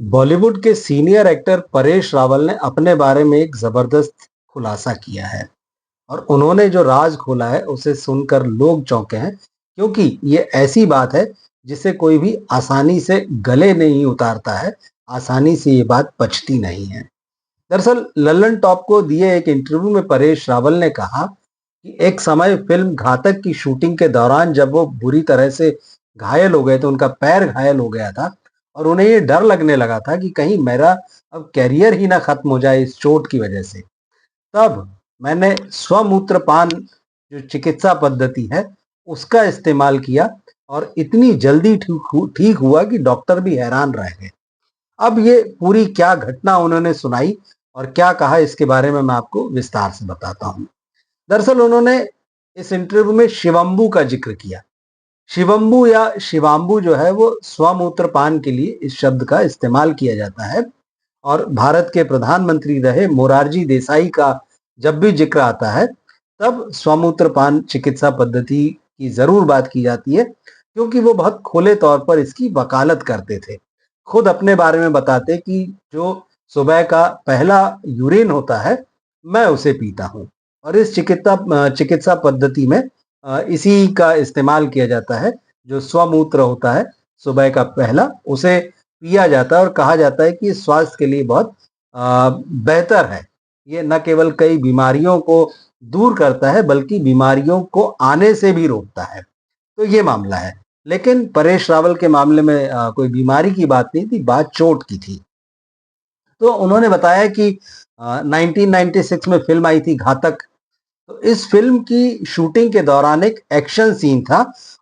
बॉलीवुड के senior actor Paresh Rawal ने अपने बारे में एक जबरदस्त खुलासा किया है और उन्होंने जो राज खोला है उसे सुनकर लोग चौंके हैं, क्योंकि ये ऐसी बात है जिसे कोई भी आसानी से गले नहीं उतारता है। आसानी से ये बात पचती नहीं है। दरअसल लल्लन टॉप को दिए एक इंटरव्यू में परेश रावल ने कहा कि एक समय फिल्म घातक की शूटिंग के दौरान जब वो बुरी तरह से घायल हो गए थे, उनका पैर घायल हो गया था और उन्हें ये डर लगने लगा था कि कहीं मेरा अब कैरियर ही ना खत्म हो जाए इस चोट की वजह से। तब मैंने स्वमूत्रपान जो चिकित्सा पद्धति है उसका इस्तेमाल किया और इतनी जल्दी ठीक हुआ कि डॉक्टर भी हैरान रह गए। अब ये पूरी क्या घटना उन्होंने सुनाई और क्या कहा, इसके बारे में मैं आपको विस्तार से बताता हूँ। दरअसल उन्होंने इस इंटरव्यू में शिवम्बू का जिक्र किया। शिवम्बू या शिवाम्बू जो है वो स्वमूत्रपान के लिए इस शब्द का इस्तेमाल किया जाता है और भारत के प्रधानमंत्री रहे मोरारजी देसाई का जब भी जिक्र आता है तब स्वमूत्रपान चिकित्सा पद्धति की जरूर बात की जाती है, क्योंकि वो बहुत खुले तौर पर इसकी वकालत करते थे। खुद अपने बारे में बताते कि जो सुबह का पहला यूरिन होता है मैं उसे पीता हूँ और इस चिकित्सा पद्धति में इसी का इस्तेमाल किया जाता है। जो स्वमूत्र होता है सुबह का पहला, उसे पिया जाता है और कहा जाता है कि ये स्वास्थ्य के लिए बहुत बेहतर है। ये न केवल कई बीमारियों को दूर करता है बल्कि बीमारियों को आने से भी रोकता है। तो ये मामला है। लेकिन परेश रावल के मामले में कोई बीमारी की बात नहीं थी, बात चोट की थी। तो उन्होंने बताया कि 1996 में फिल्म आई थी घातक। तो इस फिल्म की शूटिंग के दौरान एक एक्शन सीन था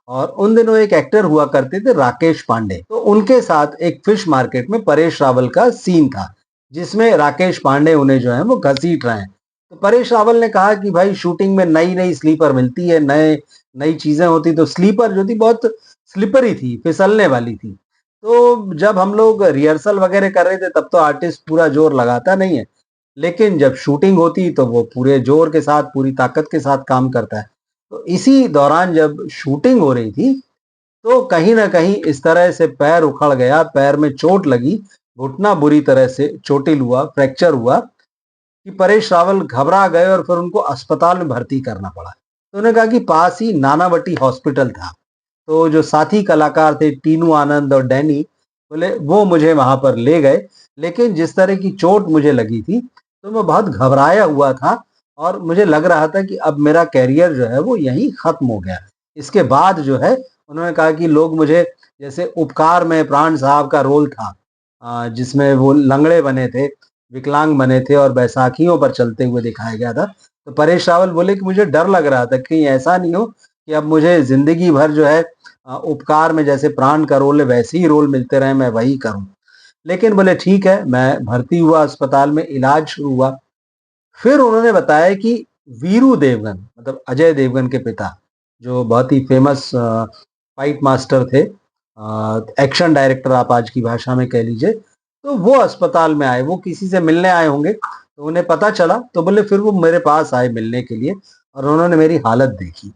और उन दिनों एक एक्टर हुआ करते थे राकेश पांडे। तो उनके साथ एक फिश मार्केट में परेश रावल का सीन था जिसमें राकेश पांडे उन्हें जो है वो घसीट रहे हैं। तो परेश रावल ने कहा कि भाई शूटिंग में नई नई स्लीपर मिलती है, नए नई चीजें होती, तो स्लीपर जो थी बहुत स्लिपरी थी, फिसलने वाली थी। तो जब हम लोग रिहर्सल वगैरह कर रहे थे तब तो आर्टिस्ट पूरा जोर लगाता नहीं है, लेकिन जब शूटिंग होती तो वो पूरे जोर के साथ पूरी ताकत के साथ काम करता है। तो इसी दौरान जब शूटिंग हो रही थी तो कहीं ना कहीं इस तरह से पैर उखड़ गया, पैर में चोट लगी, घुटना बुरी तरह से चोटिल हुआ, फ्रैक्चर हुआ कि परेश रावल घबरा गए और फिर उनको अस्पताल में भर्ती करना पड़ा। तो उन्होंने कहा कि पास ही नानावटी हॉस्पिटल था। तो जो साथी कलाकार थे टीनू आनंद और डैनी, बोले वो मुझे वहां पर ले गए। लेकिन जिस तरह की चोट मुझे लगी थी तो मैं बहुत घबराया हुआ था और मुझे लग रहा था कि अब मेरा कैरियर जो है वो यहीं खत्म हो गया। इसके बाद जो है उन्होंने कहा कि लोग मुझे, जैसे उपकार में प्राण साहब का रोल था जिसमें वो लंगड़े बने थे, विकलांग बने थे और बैसाखियों पर चलते हुए दिखाया गया था। तो परेश रावल बोले कि मुझे डर लग रहा था कि कहीं ऐसा नहीं हो कि अब मुझे जिंदगी भर जो है उपकार में जैसे प्राण का रोल है वैसे ही रोल मिलते रहे, मैं वही करूं। लेकिन बोले ठीक है, मैं भर्ती हुआ, अस्पताल में इलाज शुरू हुआ। फिर उन्होंने बताया कि वीरू देवगन, मतलब अजय देवगन के पिता, जो बहुत ही फेमस फाइट मास्टर थे, एक्शन डायरेक्टर आप आज की भाषा में कह लीजिए, तो वो अस्पताल में आए। वो किसी से मिलने आए होंगे तो उन्हें पता चला, तो बोले फिर वो मेरे पास आए मिलने के लिए और उन्होंने मेरी हालत देखी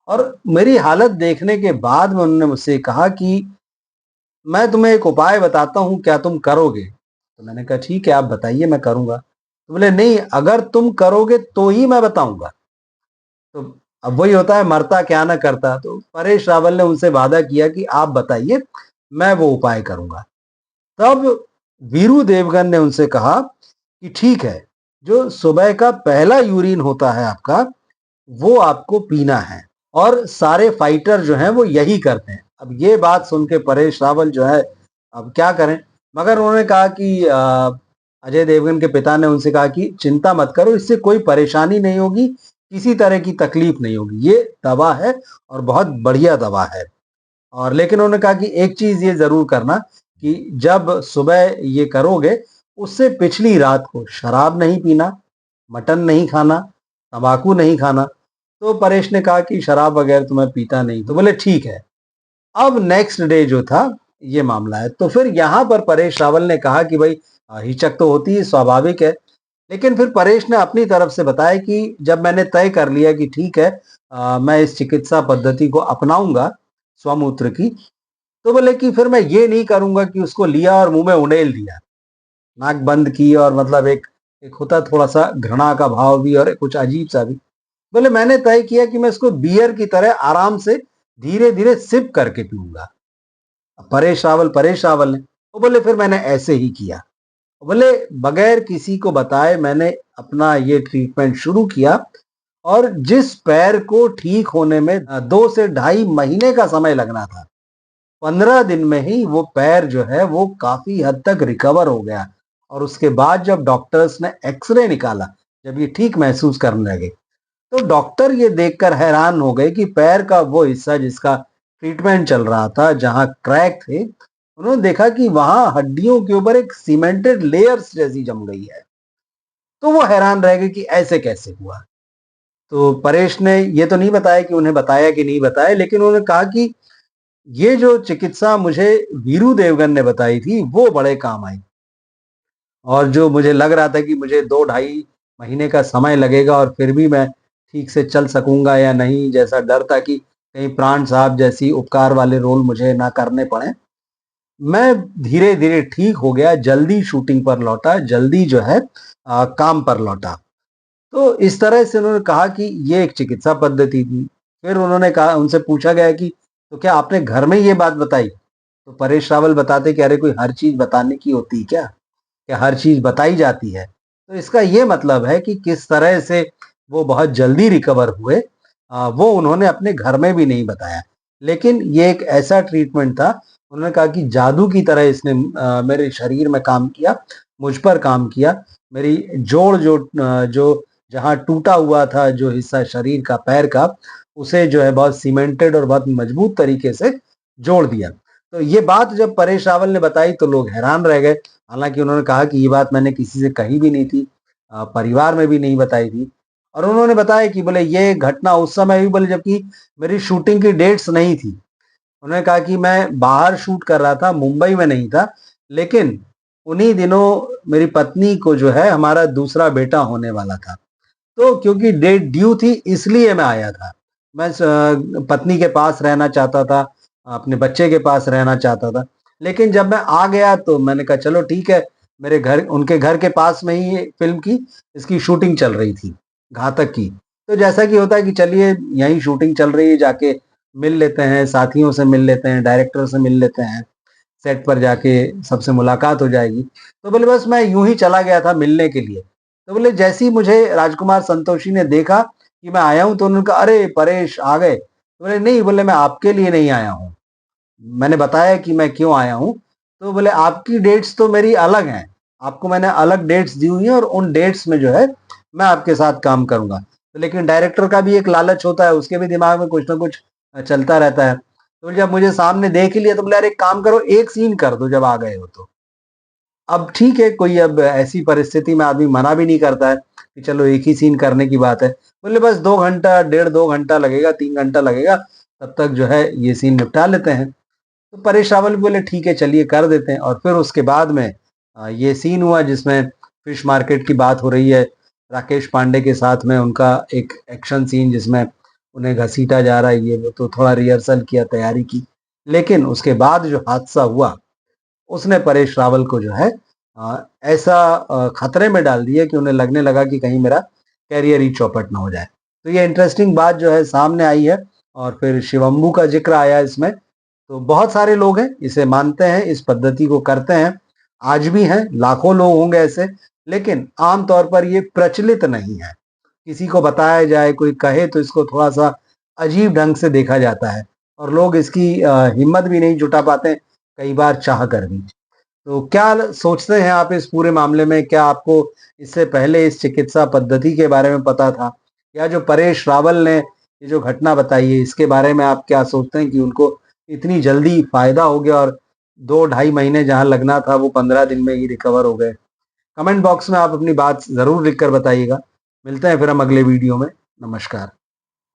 और मेरी हालत देखने के बाद में उन्होंने मुझसे कहा कि मैं तुम्हें एक उपाय बताता हूँ, क्या तुम करोगे? तो मैंने कहा ठीक है, आप बताइए, मैं करूंगा। तो बोले नहीं, अगर तुम करोगे तो ही मैं बताऊंगा। तो अब वही होता है, मरता क्या ना करता। तो परेश रावल ने उनसे वादा किया कि आप बताइए, मैं वो उपाय करूंगा। तब वीरू देवगन ने उनसे कहा कि ठीक है, जो सुबह का पहला यूरिन होता है आपका, वो आपको पीना है और सारे फाइटर जो हैं वो यही करते हैं। अब ये बात सुन के परेश रावल जो है, अब क्या करें। मगर उन्होंने कहा कि अजय देवगन के पिता ने उनसे कहा कि चिंता मत करो, इससे कोई परेशानी नहीं होगी, किसी तरह की तकलीफ नहीं होगी, ये दवा है और बहुत बढ़िया दवा है। और लेकिन उन्होंने कहा कि एक चीज ये जरूर करना कि जब सुबह ये करोगे उससे पिछली रात को शराब नहीं पीना, मटन नहीं खाना, तंबाकू नहीं खाना। तो परेश ने कहा कि शराब वगैरह तो मैं पीता नहीं। तो बोले ठीक है। अब नेक्स्ट डे जो था, ये मामला है। तो फिर यहाँ पर परेश रावल ने कहा कि भाई हिचक तो होती है, स्वाभाविक है। लेकिन फिर परेश ने अपनी तरफ से बताया कि जब मैंने तय कर लिया कि ठीक है, मैं इस चिकित्सा पद्धति को अपनाऊंगा स्वमूत्र की, तो बोले कि फिर मैं ये नहीं करूंगा कि उसको लिया और मुंह में उंडेल दिया, नाक बंद की, और मतलब एक एक होता थोड़ा सा घृणा का भाव भी और कुछ अजीब सा भी। बोले मैंने तय किया कि मैं इसको बियर की तरह आराम से धीरे धीरे सिप करके पीऊंगा। परेश रावल ने, वो बोले फिर मैंने ऐसे ही किया। बोले बगैर किसी को बताए मैंने अपना ये ट्रीटमेंट शुरू किया, और जिस पैर को ठीक होने में 2 से ढाई महीने का समय लगना था, 15 दिन में ही वो पैर जो है वो काफी हद तक रिकवर हो गया। और उसके बाद जब डॉक्टर्स ने एक्सरे निकाला, जब ये ठीक महसूस करने लगे, तो डॉक्टर ये देखकर हैरान हो गए कि पैर का वो हिस्सा जिसका ट्रीटमेंट चल रहा था, जहां क्रैक थे, उन्होंने देखा कि वहां हड्डियों के ऊपर एक सीमेंटेड लेयर्स जैसी जम गई है। तो वो हैरान रह गए कि ऐसे कैसे हुआ। तो परेश ने ये तो नहीं बताया कि उन्हें बताया कि नहीं बताया, लेकिन उन्होंने कहा कि ये जो चिकित्सा मुझे वीरू देवगन ने बताई थी वो बड़े काम आई, और जो मुझे लग रहा था कि मुझे 2 ढाई महीने का समय लगेगा और फिर भी मैं ठीक से चल सकूंगा या नहीं, जैसा डर था कि कहीं प्राण साहब जैसी उपकार वाले रोल मुझे ना करने पड़े, मैं धीरे धीरे ठीक हो गया, जल्दी शूटिंग पर लौटा, जल्दी जो है काम पर लौटा। तो इस तरह से उन्होंने कहा कि ये एक चिकित्सा पद्धति थी। फिर उन्होंने कहा, उनसे पूछा गया कि तो क्या आपने घर में ये बात बताई? तो परेश रावल बताते कि अरे कोई हर चीज बताने की होती है क्या? क्या हर चीज बताई जाती है? तो इसका ये मतलब है कि किस तरह से वो बहुत जल्दी रिकवर हुए, वो उन्होंने अपने घर में भी नहीं बताया। लेकिन ये एक ऐसा ट्रीटमेंट था, उन्होंने कहा कि जादू की तरह इसने मेरे शरीर में काम किया, मुझ पर काम किया। मेरी जोड़ जो जहाँ टूटा हुआ था जो हिस्सा शरीर का, पैर का, उसे जो है बहुत सीमेंटेड और बहुत मजबूत तरीके से जोड़ दिया। तो ये बात जब परेश रावल ने बताई तो लोग हैरान रह गए। हालांकि उन्होंने कहा कि ये बात मैंने किसी से कही भी नहीं थी, परिवार में भी नहीं बताई थी। और उन्होंने बताया कि बोले ये घटना उस समय हुई, बोले जबकि मेरी शूटिंग की डेट्स नहीं थी। उन्होंने कहा कि मैं बाहर शूट कर रहा था, मुंबई में नहीं था, लेकिन उन्हीं दिनों मेरी पत्नी को जो है हमारा दूसरा बेटा होने वाला था। तो क्योंकि डेट ड्यू थी इसलिए मैं आया था। मैं पत्नी के पास रहना चाहता था, अपने बच्चे के पास रहना चाहता था। लेकिन जब मैं आ गया तो मैंने कहा चलो ठीक है, मेरे घर, उनके घर के पास में ही फिल्म की इसकी शूटिंग चल रही थी, घातक की। तो जैसा कि होता है कि चलिए यहीं शूटिंग चल रही है, जाके मिल लेते हैं, साथियों से मिल लेते हैं, डायरेक्टर से मिल लेते हैं, सेट पर जाके सबसे मुलाकात हो जाएगी। तो बोले बस मैं यूं ही चला गया था मिलने के लिए। तो बोले जैसे ही मुझे राजकुमार संतोषी ने देखा कि मैं आया हूं, तो उन्होंने कहा अरे परेश आ गए? तो बोले नहीं, बोले मैं आपके लिए नहीं आया हूँ, मैंने बताया कि मैं क्यों आया हूँ। तो बोले आपकी डेट्स तो मेरी अलग हैं, आपको मैंने अलग डेट्स दी हुई हैं और उन डेट्स में जो है मैं आपके साथ काम करूंगा। तो लेकिन डायरेक्टर का भी एक लालच होता है, उसके भी दिमाग में कुछ ना कुछ चलता रहता है। तो जब मुझे सामने देख ही लिया तो बोले अरे एक काम करो, एक सीन कर दो जब आ गए हो तो। अब ठीक है, कोई अब ऐसी परिस्थिति में आदमी मना भी नहीं करता है कि चलो एक ही सीन करने की बात है। बोले बस 2 घंटा, डेढ़ 2 घंटा लगेगा, 3 घंटा लगेगा, तब तक जो है ये सीन निपटा लेते हैं। तो परेश रावल भी बोले ठीक है चलिए कर देते हैं। और फिर उसके बाद में ये सीन हुआ जिसमें फिश मार्केट की बात हो रही है, राकेश पांडे के साथ में उनका एक एक्शन सीन जिसमें उन्हें घसीटा जा रहा है, ये वो तो थोड़ा रिहर्सल किया, तैयारी की। लेकिन उसके बाद जो हादसा हुआ, उसने परेश रावल को जो है ऐसा खतरे में डाल दिया कि उन्हें लगने लगा कि कहीं मेरा कैरियर ही चौपट ना हो जाए। तो ये इंटरेस्टिंग बात जो है सामने आई है। और फिर शिवम्बू का जिक्र आया इसमें। तो बहुत सारे लोग हैं इसे मानते हैं, इस पद्धति को करते हैं, आज भी हैं, लाखों लोग होंगे ऐसे। लेकिन आमतौर पर ये प्रचलित नहीं है, किसी को बताया जाए, कोई कहे तो इसको थोड़ा सा अजीब ढंग से देखा जाता है, और लोग इसकी हिम्मत भी नहीं जुटा पाते, कई बार चाह कर भी। तो क्या सोचते हैं आप इस पूरे मामले में? क्या आपको इससे पहले इस चिकित्सा पद्धति के बारे में पता था, या जो परेश रावल ने ये जो घटना बताई है इसके बारे में आप क्या सोचते हैं कि उनको इतनी जल्दी फायदा हो गया और 2 ढाई महीने जहां लगना था वो 15 दिन में ही रिकवर हो गए? कमेंट बॉक्स में आप अपनी बात जरूर लिखकर बताइएगा। मिलते हैं फिर हम अगले वीडियो में। नमस्कार।